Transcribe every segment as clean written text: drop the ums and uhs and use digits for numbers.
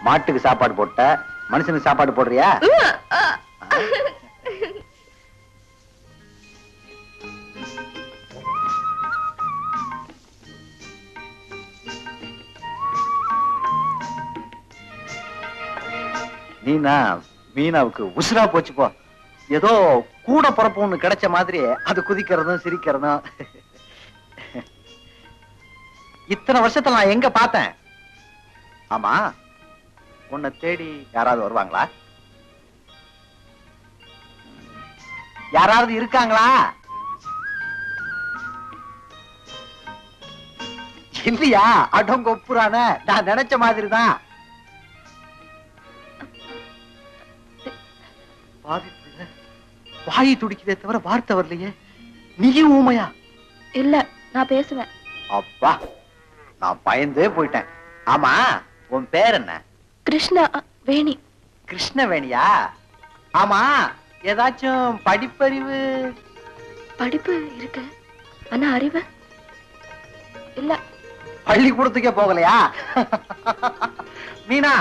மாட்டுக்கு சாப்பாடு போட்ட மனுஷனுக்கு சாப்பாடு போடுறியா? மீனா மீனாவுக்கு உசுரா போச்சு போ. ஏதோ கூட பிறப்பு ஒண்ணு கிடைச்ச மாதிரி அது குதிக்கிறதும் சிரிக்கிறதும். இத்தனை வருஷத்துல நான் எங்க பார்த்தேன்? ஆமா, உன்னை தேடி யாராவது வருவாங்களா? யாராவது இருக்காங்களா? இல்லையா? அடங்க ஒப்புறான நான் நினைச்ச மாதிரிதான். வாயை துடிக்குதே தவிர வார்த்தை வரலையே. நீயும் ஊமையா? இல்ல, நான் பேசுவேன். அப்பா, நான் பயந்தே போயிட்டேன். ஆமா, உன் பேர் என்ன? கிருஷ்ணா வேணி. கிருஷ்ணவேணியா? ஆமா, ஏதாச்சும் படிப்பறிவு? படிப்பு இருக்கு, ஆனா அறிவு இல்ல. பள்ளிக்கூடத்துக்கே போகலையா? மீனா,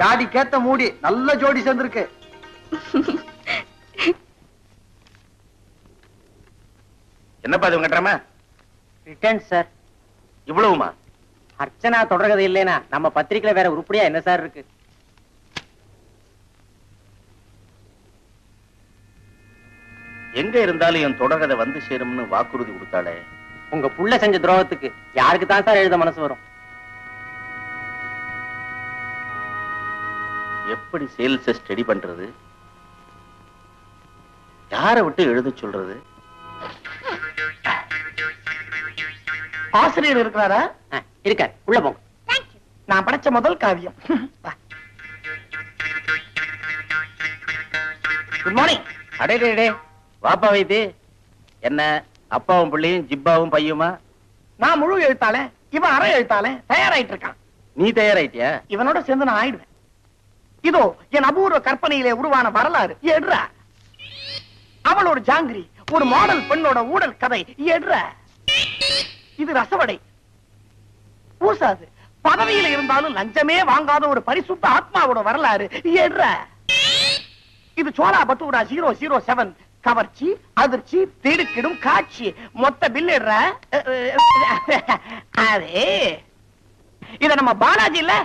ஜாடி கேத்த மூடி நல்ல ஜோடி சேர்ந்திருக்கு. என்னப்பா இது உங்கட்டமா? Return sir. இவ்வளவுமா? அர்ச்சனா தொடர்கதை இல்லைனா நம்ம பத்திரிக்கையில வேற உருப்படியா என்ன சார் இருக்கு? எங்க இருந்தாலும் என் தொடர்கதை வந்து சேரும்னு வாக்குறுதி கொடுத்தாளே. உங்க புள்ள செஞ்ச துரோகத்துக்கு யாருக்கு தான் சார் எழுத மனசு வரும்? எப்படி சேல்ஸ் ஸ்டடி பண்றது? யாரை விட்டு எழுத சொல்றது? ஆசிரியர் இருக்கிறாரா? இருக்க, உள்ள போங்க. நான் படிச்ச முதல் காவியம். Good morning. அடே வாப்பா வைத்தி. என்ன அப்பாவும் பிள்ளையும் ஜிப்பாவும் பையுமா? நான் முழு எழுத்தாளே, இவன் அரை எழுத்தாளே. தயாராயிட்டு இருக்கான். நீ தயாராயிட்டியா? இவனோட சேர்ந்து நான் ஆயிடுவேன். இதோ என் அபூர்வ கற்பனையிலே உருவான வரலாறு எடுறா. அவள் ஒரு ஜாங்கிரி, ஒரு மாடல் பெண்ணோட ஊழல் கதை எடுறா. இது ரசவடை பூசாது. பதவியில இருந்தாலும் லஞ்சமே வாங்காத ஒரு பரிசுத்த ஆத்மாவோட வரலாறு எடுறா. இது சோலா பட்டூரா 007 கவர்ச்சி, அதிர்ச்சி, திடுக்கிடும் காட்சி. மொத்த பில் எடுற. அதே இத நம்ம பாலாஜி இல்ல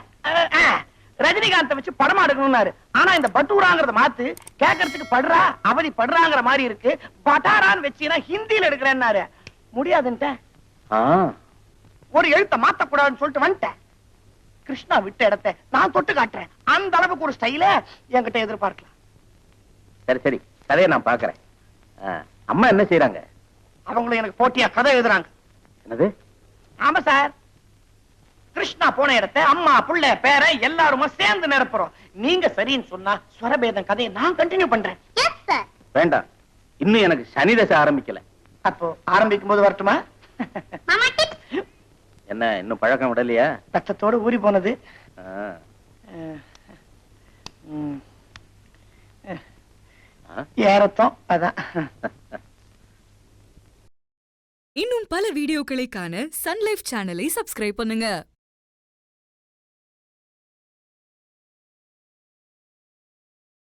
ரஜினிகாந்த் வச்சு படமா எடுக்கணும்னாரு. ஆனா இந்த பட்டூராங்கிறத மாத்து, கேட்கறதுக்கு படுறா அவதி படுறாங்கிற மாதிரி இருக்கு. பட்டாரான்னு வச்சீங்கன்னா ஹிந்தியில எடுக்கிறேன்னாரு. முடியாதுன்ட்ட. ஒரு எழுத்த மாத்தக்கூடாதுன்னு சொல்லிட்டு வந்துட்டேன். கிருஷ்ணா விட்ட இடத்தை நான் தொட்டு காட்டுறேன். அந்த அளவுக்கு ஒரு ஸ்டைல என்கிட்ட எதிர்பார்க்கலாம். சரி சரி, கதையை நான் பாக்குறேன். அம்மா என்ன செய்யறாங்க? அவங்களும் எனக்கு போட்டியா கதை எழுதுறாங்க. என்னது? ஆமா சார், கிருஷ்ணா போன இடத்தை அம்மா புள்ள பேர எல்லாருமா சேர்ந்து நிரப்புறோம். நீங்க சரின்னு சொன்னா ஸ்வரபேதம் கதையை நான் கண்டினியூ பண்றேன். வேண்டாம், இன்னும் எனக்கு சனி தசை ஆரம்பிக்கல. அப்போ ஆரம்பிக்கும் போது வரட்டுமா? என்ன இன்னும் பழக்கம் விடலையா? ரத்தத்தோடு ஊறி போனது. ஏறத்தம் அதான். இன்னும் பல வீடியோக்களை காண சன் லைஃப் சேனலை சப்ஸ்கிரைப் பண்ணுங்க.